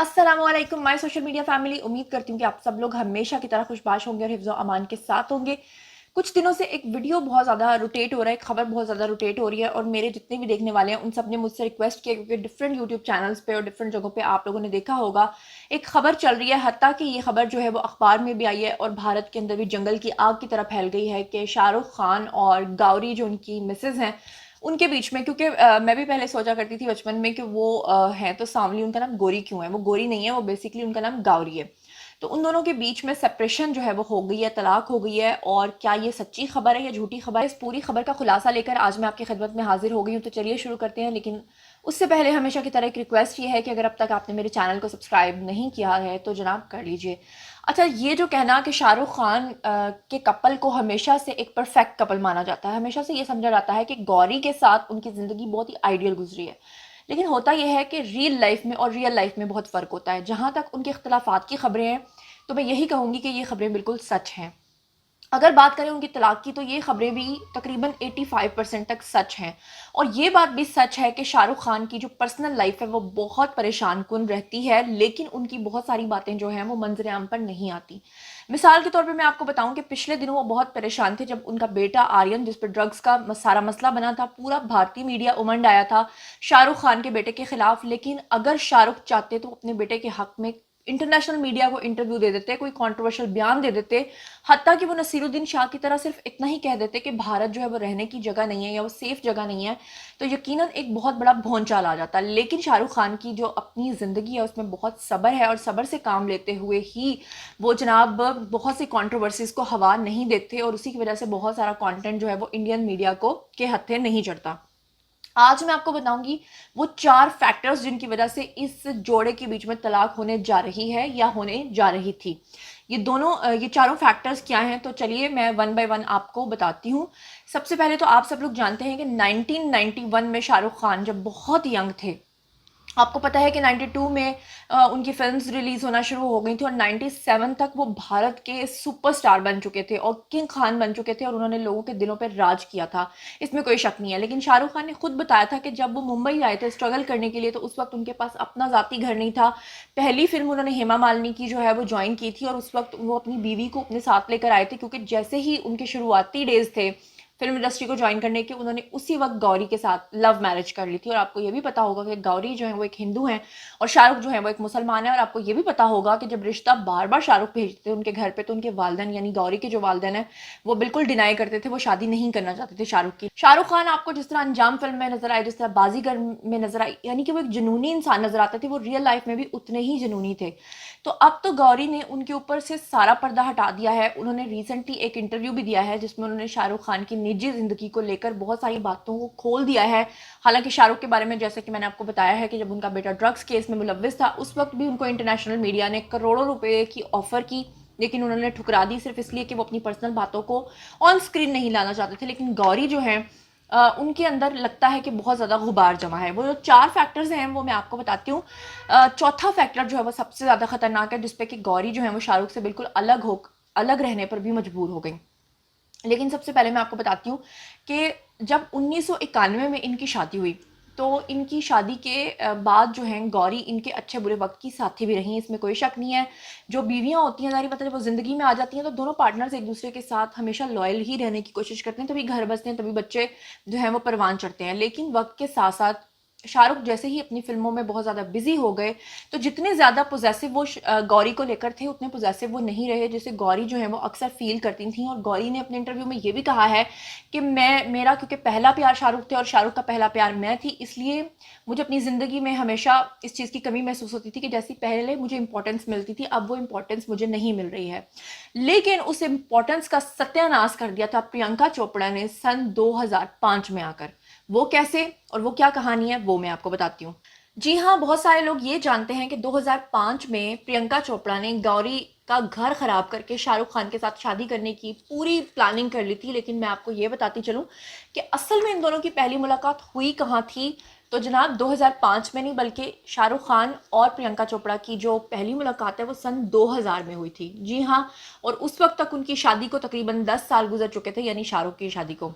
अस्सलामुअलैकुम my social media family. उम्मीद करती हूँ कि आप सब लोग हमेशा की तरह खुशबाश होंगे और हिफ्ज़ो अमान के साथ होंगे। कुछ दिनों से एक वीडियो बहुत ज़्यादा रोटेट हो रहा है, एक खबर बहुत ज़्यादा रोटेट हो रही है और मेरे जितने भी देखने वाले हैं उन सब ने मुझसे रिक्वेस्ट किया, क्योंकि डिफरेंट यूट्यूब चैनल्स पे और डिफरेंट जगहों पे आप लोगों ने देखा होगा एक खबर चल रही है। हत्ता कि ये खबर जो है वो अखबार में भी आई है और भारत के अंदर भी जंगल की आग की तरह फैल गई है कि शाहरुख खान और गौरी जो उनकी मिसेज हैं उनके बीच में, क्योंकि मैं भी पहले सोचा करती थी बचपन में कि वो हैं तो सांवली, उनका नाम गोरी क्यों है। वो गोरी नहीं है, वो बेसिकली उनका नाम गौरी है। तो उन दोनों के बीच में सेपरेशन जो है वो हो गई है, तलाक हो गई है। और क्या ये सच्ची खबर है या झूठी खबर है, इस पूरी खबर का खुलासा लेकर आज मैं आपकी खिदमत में हाजिर हो गई हूँ। तो चलिए शुरू करते हैं। लेकिन उससे पहले हमेशा की तरह एक रिक्वेस्ट ये है कि अगर अब तक आपने मेरे चैनल को सब्सक्राइब नहीं किया है तो जनाब कर लीजिए। अच्छा, ये जो कहना कि शाहरुख खान के कपल को हमेशा से एक परफेक्ट कपल माना जाता है, हमेशा से ये समझा जाता है कि गौरी के साथ उनकी ज़िंदगी बहुत ही आइडियल गुजरी है। लेकिन होता यह है कि रियल लाइफ में और रियल लाइफ में बहुत फ़र्क होता है। जहाँ तक उनके इख्तलाफात की खबरें हैं तो मैं यही कहूँगी कि ये खबरें बिल्कुल सच हैं। अगर बात करें उनकी तलाक की तो ये खबरें भी तकरीबन 85% तक सच हैं। और ये बात भी सच है कि शाहरुख खान की जो पर्सनल लाइफ है वो बहुत परेशान कुन रहती है, लेकिन उनकी बहुत सारी बातें जो हैं वो मंजर आम पर नहीं आती। मिसाल के तौर पे मैं आपको बताऊं कि पिछले दिनों वो बहुत परेशान थे जब उनका बेटा आर्यन, जिस पर ड्रग्स का सारा मसला बना था, पूरा भारतीय मीडिया उमंड आया था शाहरुख खान के बेटे के खिलाफ। लेकिन अगर शाहरुख चाहते तो अपने बेटे के हक में इंटरनेशनल मीडिया को इंटरव्यू दे देते, कोई कंट्रोवर्शियल बयान दे देते। हत्ता कि वो नसीरुद्दीन शाह की तरह सिर्फ इतना ही कह देते कि भारत जो है वो रहने की जगह नहीं है या वो सेफ जगह नहीं है, तो यकीनन एक बहुत बड़ा भौंचाल आ जाता। लेकिन शाहरुख खान की जो अपनी ज़िंदगी है उसमें बहुत सब्र है और सब्र से काम लेते हुए ही वो जनाब बहुत सी कंट्रोवर्सीज को हवा नहीं देते और उसी की वजह से बहुत सारा कंटेंट जो है वो इंडियन मीडिया को के हत्थे नहीं चढ़ता। आज मैं आपको बताऊंगी वो 4 फैक्टर्स जिनकी वजह से इस जोड़े के बीच में तलाक होने जा रही है या होने जा रही थी। ये चारों फैक्टर्स क्या हैं, तो चलिए मैं वन बाय वन आपको बताती हूँ। सबसे पहले तो आप सब लोग जानते हैं कि 1991 में शाहरुख खान जब बहुत यंग थे, आपको पता है कि 92 में उनकी फिल्म्स रिलीज होना शुरू हो गई थी और 97 तक वो भारत के सुपरस्टार बन चुके थे और किंग खान बन चुके थे और उन्होंने लोगों के दिलों पर राज किया था, इसमें कोई शक नहीं है। लेकिन शाहरुख खान ने खुद बताया था कि जब वो मुंबई आए थे स्ट्रगल करने के लिए तो उस वक्त उनके पास अपना जाती घर नहीं था। पहली फिल्म उन्होंने हेमा मालिनी की जो है वो ज्वाइन की थी और उस वक्त वो अपनी बीवी को अपने साथ लेकर आए थे, क्योंकि जैसे ही उनके शुरुआती डेज थे फिल्म इंडस्ट्री को ज्वाइन करने के, उन्होंने उसी वक्त गौरी के साथ लव मैरिज कर ली थी। और आपको ये भी पता होगा कि गौरी जो है वो एक हिंदू हैं और शाहरुख जो है वो एक मुसलमान है। और आपको ये भी पता होगा कि जब रिश्ता बार बार शाहरुख भेजते थे उनके घर पे तो उनके वालदेन यानी गौरी के जो वालदेन है वो बिल्कुल डिनाई करते थे, वो शादी नहीं करना चाहते थे शाहरुख की। शाहरुख खान आपको जिस तरह अंजाम फिल्म में नजर आए, जिस तरह बाजीगर में नजर आए, यानी कि वो एक जुनूनी इंसान नजर आते थे, वो रियल लाइफ में भी उतने ही जुनूनी थे। तो अब तो गौरी ने उनके ऊपर से सारा पर्दा हटा दिया है। उन्होंने रिसेंटली एक इंटरव्यू भी दिया है जिसमें उन्होंने शाहरुख खान की निजी जिंदगी को लेकर बहुत सारी बातों को खोल दिया है। हालांकि शाहरुख के बारे में जैसे कि मैंने आपको बताया है कि जब उनका बेटा ड्रग्स केस में मुलव्विस था उस वक्त भी उनको इंटरनेशनल मीडिया ने करोड़ों रुपए की ऑफर की, लेकिन उन्होंने ठुकरा दी सिर्फ इसलिए कि वो अपनी पर्सनल बातों को ऑन स्क्रीन नहीं लाना चाहते थे। लेकिन गौरी जो है उनके अंदर लगता है कि बहुत ज़्यादा गुबार जमा है। वो जो 4 फैक्टर्स हैं वो मैं आपको बताती हूँ। चौथा फैक्टर जो है वो सबसे ज़्यादा खतरनाक है, जिसपे कि गौरी जो है वो शाहरुख से बिल्कुल अलग रहने पर भी मजबूर हो गई। लेकिन सबसे पहले मैं आपको बताती हूँ कि जब 1991 में इनकी शादी हुई तो इनकी शादी के बाद जो है गौरी इनके अच्छे बुरे वक्त की साथी भी रही, इसमें कोई शक नहीं है। जो बीवियां होती हैं, जारी मतलब जब वो ज़िंदगी में आ जाती हैं तो दोनों पार्टनर्स एक दूसरे के साथ हमेशा लॉयल ही रहने की कोशिश करते हैं, तभी घर बसते हैं, तभी बच्चे जो हैं वो परवान चढ़ते हैं। लेकिन वक्त के साथ साथ शाहरुख जैसे ही अपनी फिल्मों में बहुत ज़्यादा बिजी हो गए तो जितने ज़्यादा पोजेसिव वो गौरी को लेकर थे उतने पोजेसिव वो नहीं रहे, जैसे गौरी जो है वो अक्सर फील करती थी। और गौरी ने अपने इंटरव्यू में ये भी कहा है कि मेरा क्योंकि पहला प्यार शाहरुख थे और शाहरुख का पहला प्यार मैं थी, इसलिए मुझे अपनी ज़िंदगी में हमेशा इस चीज़ की कमी महसूस होती थी कि जैसी पहले मुझे इंपॉर्टेंस मिलती थी अब वो इंपॉर्टेंस मुझे नहीं मिल रही है। लेकिन उस इंपॉर्टेंस का सत्यानाश कर दिया था प्रियंका चोपड़ा ने सन 2005 में आकर। वो कैसे और वो क्या कहानी है वो मैं आपको बताती हूँ। जी हाँ, बहुत सारे लोग ये जानते हैं कि 2005 में प्रियंका चोपड़ा ने गौरी का घर खराब करके शाहरुख खान के साथ शादी करने की पूरी प्लानिंग कर ली थी। लेकिन मैं आपको ये बताती चलूँ कि असल में इन दोनों की पहली मुलाकात हुई कहाँ थी, तो जनाब 2005 में नहीं बल्कि शाहरुख खान और प्रियंका चोपड़ा की जो पहली मुलाकात है वो सन 2000 में हुई थी। जी हाँ, और उस वक्त तक उनकी शादी को तकरीबन 10 साल गुजर चुके थे, यानी शाहरुख की शादी को।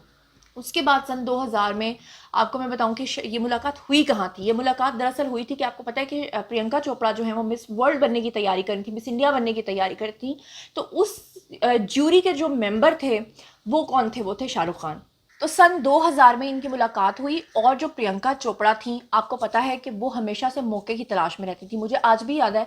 उसके बाद सन 2000 में आपको मैं बताऊं कि ये मुलाकात हुई कहाँ थी। ये मुलाकात दरअसल हुई थी कि आपको पता है कि प्रियंका चोपड़ा जो है वो मिस वर्ल्ड बनने की तैयारी कर रही थी, मिस इंडिया बनने की तैयारी कर रही थी। तो उस ज्यूरी के जो मेंबर थे वो कौन थे? वो थे शाहरुख खान। तो सन 2000 में इनकी मुलाकात हुई और जो प्रियंका चोपड़ा थी, आपको पता है कि वो हमेशा से मौके की तलाश में रहती थी। मुझे आज भी याद है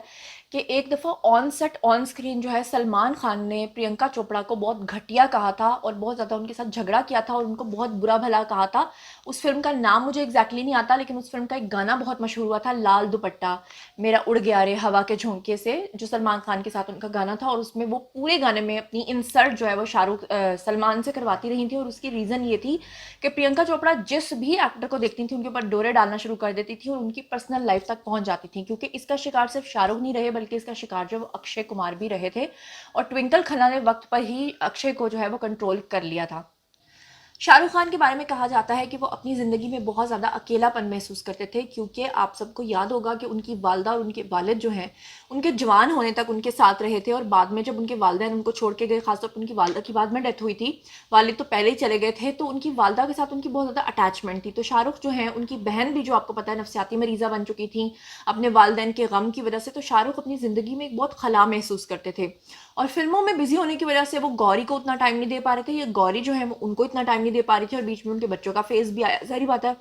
कि एक दफ़ा ऑन सेट ऑन स्क्रीन जो है सलमान खान ने प्रियंका चोपड़ा को बहुत घटिया कहा था और बहुत ज़्यादा उनके साथ झगड़ा किया था और उनको बहुत बुरा भला कहा था। उस फिल्म का नाम मुझे एग्जैक्टली नहीं आता, लेकिन उस फिल्म का एक गाना बहुत मशहूर हुआ था, लाल दुपट्टा मेरा उड़ गया रे हवा के झोंके से, जो सलमान खान के साथ उनका गाना था। और उसमें वो पूरे गाने में अपनी इंसल्ट जो है वो सलमान से करवाती रही थी। और उसकी रीज़न ये थी कि प्रियंका चोपड़ा जिस भी एक्टर को देखती थी उनके ऊपर डोरे डालना शुरू कर देती थी और उनकी पर्सनल लाइफ तक पहुंच जाती थी, क्योंकि इसका शिकार सिर्फ शाहरुख नहीं रहे बल्कि इसका शिकार जो अक्षय कुमार भी रहे थे। और ट्विंकल खन्ना ने वक्त पर ही अक्षय को जो है वो कंट्रोल कर लिया था। शाहरुख खान के बारे में कहा जाता है कि वो अपनी ज़िंदगी में बहुत ज़्यादा अकेलापन महसूस करते थे, क्योंकि आप सबको याद होगा कि उनकी वालदा और उनके वालिद जो हैं उनके जवान होने तक उनके साथ रहे थे। और बाद में जब उनके वालिदैन उनको छोड़ के गए, खासतौर पर उनकी वालदा की बाद में डेथ हुई थी, वालिद तो पहले ही चले गए थे, तो उनकी वालदा के साथ उनकी बहुत ज़्यादा अटैचमेंट थी। तो शाहरुख जो है, उनकी बहन भी जो आपको पता है नफसियाती मरीज़ा बन चुकी थी अपने वालिदैन के गम की वजह से, तो शाहरुख अपनी ज़िंदगी में एक बहुत खला महसूस करते थे। और फिल्मों में बिजी होने की वजह से वो गौरी को उतना टाइम नहीं दे पा रहे थे, ये गौरी जो है वो उनको इतना टाइम नहीं दे पा रही थी। और बीच में उनके बच्चों का फेस भी आया। सारी बात है,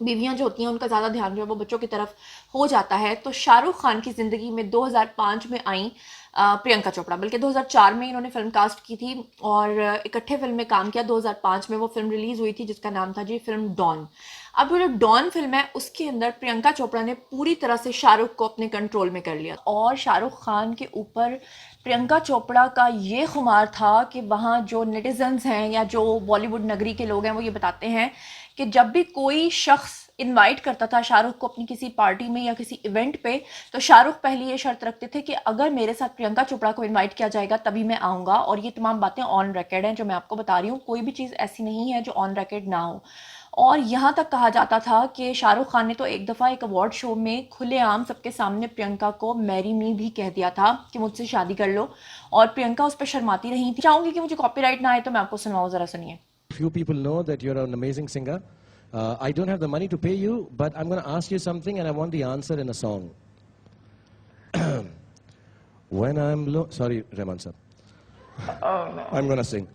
बीवियां जो होती हैं उनका ज़्यादा ध्यान जो है वो बच्चों की तरफ हो जाता है। तो शाहरुख खान की ज़िंदगी में 2005 में आई प्रियंका चोपड़ा, बल्कि 2004 में इन्होंने फिल्म कास्ट की थी और इकट्ठे फिल्म में काम किया। 2005 में वो फिल्म रिलीज हुई थी जिसका नाम था जी फिल्म डॉन। अब वो जो डॉन फिल्म है उसके अंदर प्रियंका चोपड़ा ने पूरी तरह से शाहरुख को अपने कंट्रोल में कर लिया और शाहरुख खान के ऊपर प्रियंका चोपड़ा का ये खुमार था कि वहाँ जो नेटिजन्स हैं या जो बॉलीवुड नगरी के लोग हैं वो ये बताते हैं कि जब भी कोई शख्स इनवाइट करता था शाहरुख को अपनी किसी पार्टी में या किसी इवेंट पे, तो शाहरुख पहले ये शर्त रखते थे कि अगर मेरे साथ प्रियंका चोपड़ा को इनवाइट किया जाएगा तभी मैं आऊँगा। और ये तमाम बातें ऑन रिकॉर्ड हैं जो मैं आपको बता रही हूँ, कोई भी चीज़ ऐसी नहीं है जो ऑन रिकॉर्ड ना हो। और यहाँ तक कहा जाता था कि शाहरुख खान ने तो एक दफ़ा एक अवार्ड शो में खुलेआम सबके सामने प्रियंका को मैरी मी भी कह दिया था कि मुझसे शादी कर लो, और प्रियंका उस पर शर्माती रही थी। चाहूँगी कि मुझे कॉपीराइट ना आए तो मैं आपको सुनाऊँ, ज़रा सुनिए। Few people know that you're an amazing singer. I don't have the money to pay you, but I'm going to ask you something and I want the answer in a song. When I'm sorry, Rahman sir. Oh no. I'm going to sing.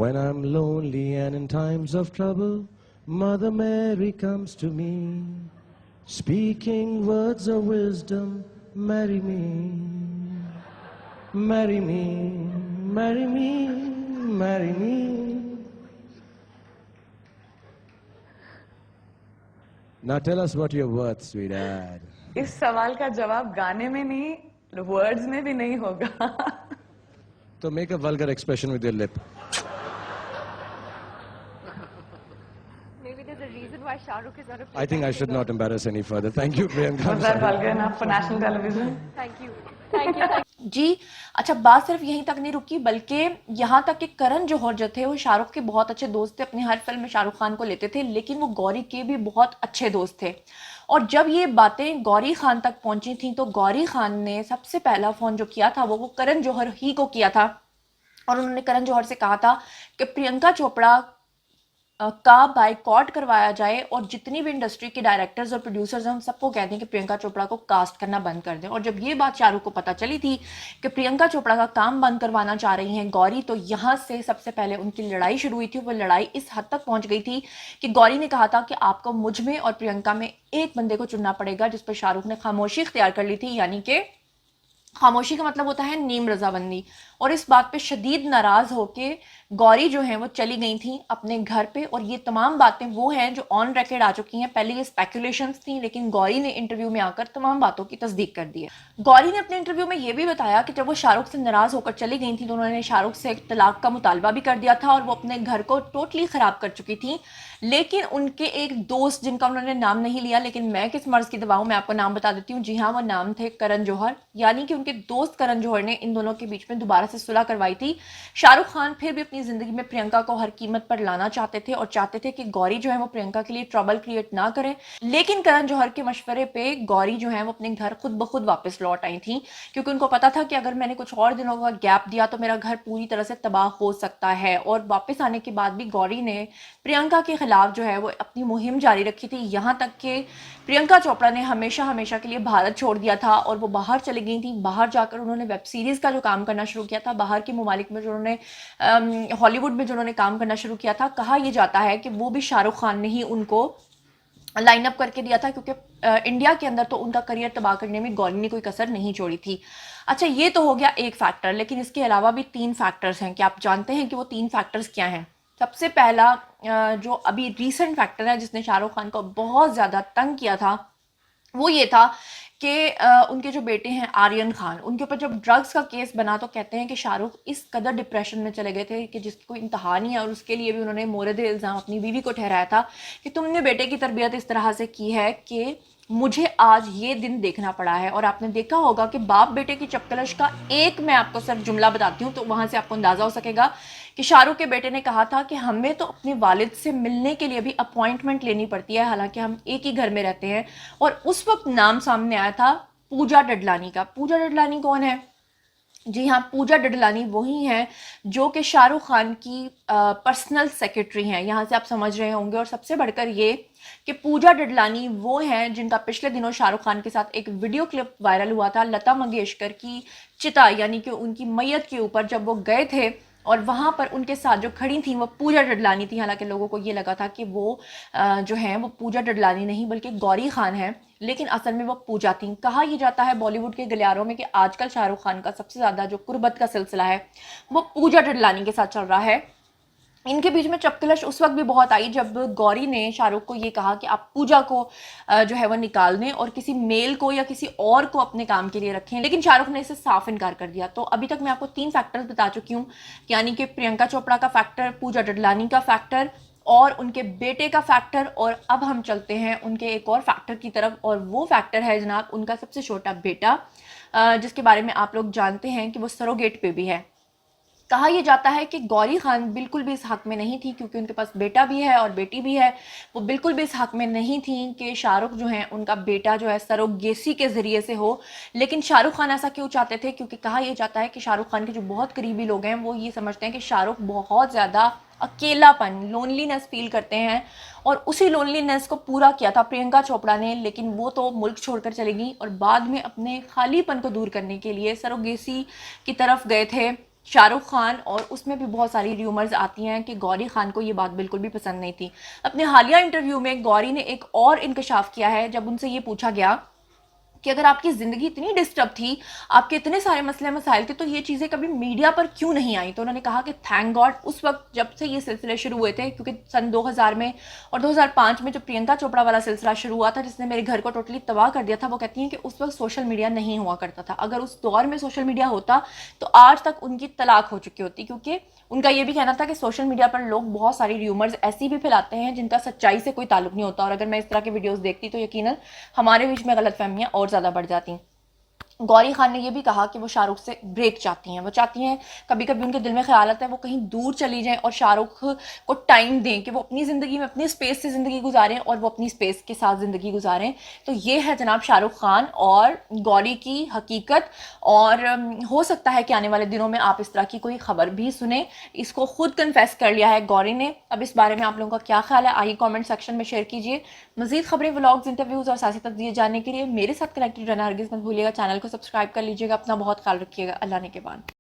When I'm lonely and in times of trouble, Mother Mary comes to me, speaking words of wisdom, marry me, marry me, marry me, marry me. Now tell us what you're worth, sweetheart. इस सवाल का जवाब गाने में नहीं, words में भी नहीं होगा। So make a vulgar expression with your lip. Maybe there's a reason why Shahrukh is not a I think I should not embarrass any further. Thank you, Priyanka. Was that vulgar enough for national television? Thank you. Thank you. जी अच्छा, बात सिर्फ यहीं तक नहीं रुकी बल्कि यहाँ तक कि करण जौहर जो थे वो शाहरुख के बहुत अच्छे दोस्त थे, अपनी हर फिल्म में शाहरुख खान को लेते थे, लेकिन वो गौरी के भी बहुत अच्छे दोस्त थे। और जब ये बातें गौरी खान तक पहुंची थी तो गौरी खान ने सबसे पहला फ़ोन जो किया था वो करण जौहर ही को किया था और उन्होंने करण जौहर से कहा था कि प्रियंका चोपड़ा का बाइकॉट करवाया जाए और जितनी भी इंडस्ट्री के डायरेक्टर्स और प्रोड्यूसर्स हैं उन सबको कह दें कि प्रियंका चोपड़ा को कास्ट करना बंद कर दें। और जब ये बात शाहरुख को पता चली थी कि प्रियंका चोपड़ा का काम बंद करवाना चाह रही हैं गौरी, तो यहाँ से सबसे पहले उनकी लड़ाई शुरू हुई थी। वो लड़ाई इस हद तक पहुँच गई थी कि गौरी ने कहा था कि आपको मुझ में और प्रियंका में एक बंदे को चुनना पड़ेगा, जिस पर शाहरुख ने खामोशी इख्तियार कर ली थी, यानी कि खामोशी का मतलब होता है नीम रजाबंदी। और इस बात पे शदीद नाराज होके गौरी जो है वो चली गई थी अपने घर पे। और ये तमाम बातें वो हैं जो ऑन रिकॉर्ड आ चुकी हैं। पहले ये स्पेकुलेशंस थी, लेकिन गौरी ने इंटरव्यू में आकर तमाम बातों की तस्दीक कर दी है। गौरी ने अपने इंटरव्यू में ये भी बताया कि जब वो शाहरुख से नाराज होकर चली गई थी तो उन्होंने शाहरुख से एक तलाक का मुतालबा भी कर दिया था और वो अपने घर को टोटली ख़राब कर चुकी थी। लेकिन उनके एक दोस्त जिनका उन्होंने नाम नहीं लिया, लेकिन मैं किस मर्ज़ की दवाऊँ मैं आपको नाम बता देती हूँ, जी हाँ, वो नाम थे करण जौहर, यानी कि उनके दोस्त करण जौहर ने इन दोनों के बीच में दोबारा से सुलह करवाई थी। शाहरुख खान फिर भी अपनी जिंदगी में प्रियंका को हर कीमत पर लाना चाहते थे और चाहते थे कि गौरी जो है वो प्रियंका के लिए ट्रबल क्रिएट ना करें, लेकिन करण जौहर के मशवरे पे गौरी जो है वो अपने घर खुद ब खुद वापस लौट आई थी, क्योंकि उनको पता था कि अगर मैंने कुछ और दिनों का गैप दिया तो मेरा घर पूरी तरह से तबाह हो सकता है। और वापस आने के बाद भी गौरी ने प्रियंका के खिलाफ जो है वो अपनी मुहिम जारी रखी थी, यहाँ तक कि प्रियंका चोपड़ा ने हमेशा हमेशा के लिए भारत छोड़ दिया था और वो बाहर चली गई थी। बाहर जाकर उन्होंने वेब सीरीज का जो काम करना शुरू किया था, बाहर के ममालिक में जो उन्होंने हॉलीवुड में जो उन्होंने काम करना शुरू किया था, कहा यह जाता है कि वो भी शाहरुख खान ने ही उनको लाइन अप करके दिया था, क्योंकि इंडिया के अंदर तो उनका करियर तबाह करने में गौरी ने कोई कसर नहीं छोड़ी थी। अच्छा, ये तो हो गया एक फैक्टर, लेकिन इसके अलावा भी 3 फैक्टर्स हैं। क्या आप जानते हैं कि वो 3 फैक्टर्स क्या हैं? सबसे पहला जो अभी रीसेंट फैक्टर है जिसने शाहरुख खान को बहुत ज़्यादा तंग किया था, वो ये था कि उनके जो बेटे हैं आर्यन खान, उनके ऊपर जब ड्रग्स का केस बना तो कहते हैं कि शाहरुख इस कदर डिप्रेशन में चले गए थे कि जिसकी कोई इंतहा नहीं है, और उसके लिए भी उन्होंने मोरद इल्ज़ाम अपनी बीवी को ठहराया था कि तुमने बेटे की तरबियत इस तरह से की है कि मुझे आज ये दिन देखना पड़ा है। और आपने देखा होगा कि बाप बेटे की चपकलश का एक मैं आपको सिर्फ जुमला बताती हूँ तो वहाँ से आपको अंदाज़ा हो सकेगा कि शाहरुख के बेटे ने कहा था कि हमें तो अपने वालिद से मिलने के लिए भी अपॉइंटमेंट लेनी पड़ती है, हालांकि हम एक ही घर में रहते हैं। और उस वक्त नाम सामने आया था पूजा डडलानी का। पूजा डडलानी कौन है? जी हाँ, पूजा डडलानी वही हैं जो कि शाहरुख खान की पर्सनल सेक्रेटरी हैं, यहाँ से आप समझ रहे होंगे। और सबसे बढ़कर ये कि पूजा डडलानी वो हैं जिनका पिछले दिनों शाहरुख खान के साथ एक वीडियो क्लिप वायरल हुआ था लता मंगेशकर की चिता, यानी कि उनकी मैयत के ऊपर जब वो गए थे और वहाँ पर उनके साथ जो खड़ी थी वो पूजा डडलानी थी। हालांकि लोगों को ये लगा था कि वो जो है वो पूजा डडलानी नहीं बल्कि गौरी खान है, लेकिन असल में वो पूजा थी। कहा यह जाता है बॉलीवुड के गलियारों में कि आजकल शाहरुख खान का सबसे ज़्यादा जो कुर्बत का सिलसिला है वो पूजा डडलानी के साथ चल रहा है। इनके बीच में चपकलश उस वक्त भी बहुत आई जब गौरी ने शाहरुख को ये कहा कि आप पूजा को जो है वो निकाल दें और किसी मेल को या किसी और को अपने काम के लिए रखें, लेकिन शाहरुख ने इसे साफ इनकार कर दिया। तो अभी तक मैं आपको 3 फैक्टर्स बता चुकी हूँ, यानी कि प्रियंका चोपड़ा का फैक्टर, पूजा डडलानी का फैक्टर और उनके बेटे का फैक्टर। और अब हम चलते हैं उनके एक और फैक्टर की तरफ, और वो फैक्टर है जनाब उनका सबसे छोटा बेटा, जिसके बारे में आप लोग जानते हैं कि वो सरोगेट पे भी है। कहा यह जाता है कि गौरी खान बिल्कुल भी इस हक में नहीं थी, क्योंकि उनके पास बेटा भी है और बेटी भी है, वो बिल्कुल भी इस हक में नहीं थी कि शाहरुख जो है उनका बेटा जो है सरोगेसी के ज़रिए से हो। लेकिन शाहरुख खान ऐसा क्यों चाहते थे? क्योंकि कहा यह जाता है कि शाहरुख खान के जो बहुत करीबी लोग हैं वो ये समझते हैं कि शाहरुख बहुत ज़्यादा अकेलापन, लोनलीनेस फील करते हैं, और उसी लोनलीनेस को पूरा किया था प्रियंका चोपड़ा ने। लेकिन वो तो मुल्क छोड़कर चली गई और बाद में अपने खालीपन को दूर करने के लिए सरोगेसी की तरफ गए थे शाहरुख खान। और उसमें भी बहुत सारी र्यूमर्स आती हैं कि गौरी खान को ये बात बिल्कुल भी पसंद नहीं थी। अपने हालिया इंटरव्यू में गौरी ने एक और इंकशाफ किया है जब उनसे ये पूछा गया कि अगर आपकी ज़िंदगी इतनी डिस्टर्ब थी, आपके इतने सारे मसले मसाइल थे, तो ये चीज़ें कभी मीडिया पर क्यों नहीं आई? तो उन्होंने कहा कि थैंक गॉड उस वक्त जब से ये सिलसिले शुरू हुए थे, क्योंकि सन 2000 में और 2005 में जो प्रियंका चोपड़ा वाला सिलसिला शुरू हुआ था जिसने मेरे घर को टोटली तबाह कर दिया था, वो कहती हैं कि उस वक्त सोशल मीडिया नहीं हुआ करता था। अगर उस दौर में सोशल मीडिया होता तो आज तक उनकी तलाक हो चुकी होती, क्योंकि उनका ये भी कहना था कि सोशल मीडिया पर लोग बहुत सारी र्यूमर्स ऐसी भी फैलाते हैं जिनका सच्चाई से कोई ताल्लुक नहीं होता, और अगर मैं इस तरह के वीडियोस देखती तो यकीनन हमारे बीच में गलतफहमियां और ज़्यादा बढ़ जाती। गौरी खान ने यह भी कहा कि वो शाहरुख से ब्रेक चाहती हैं। वो चाहती हैं, कभी कभी उनके दिल में ख्याल आता है वो कहीं दूर चली जाएं और शाहरुख को टाइम दें कि वो अपनी ज़िंदगी में अपनी स्पेस से ज़िंदगी गुजारें और वो अपनी स्पेस के साथ ज़िंदगी गुजारें। तो ये है जनाब शाहरुख खान और गौरी की हकीकत। और हो सकता है कि आने वाले दिनों में आप इस तरह की कोई खबर भी सुने। इसको खुद कन्फेस कर लिया है गौरी ने। अब इस बारे में आप लोगों का क्या ख्याल है, आइए कॉमेंट सेक्शन में शेयर कीजिए। मज़ीद खबरें, व्लॉग्स, इंटरव्यूज़ और सियासी तज्ज़िये जानने के लिए मेरे साथ कनेक्टेड रहना हरगिज़ मत भूलिएगा। चैनल को सब्सक्राइब कर लीजिएगा। अपना बहुत ख्याल रखिएगा। अल्लाह ने के बाद।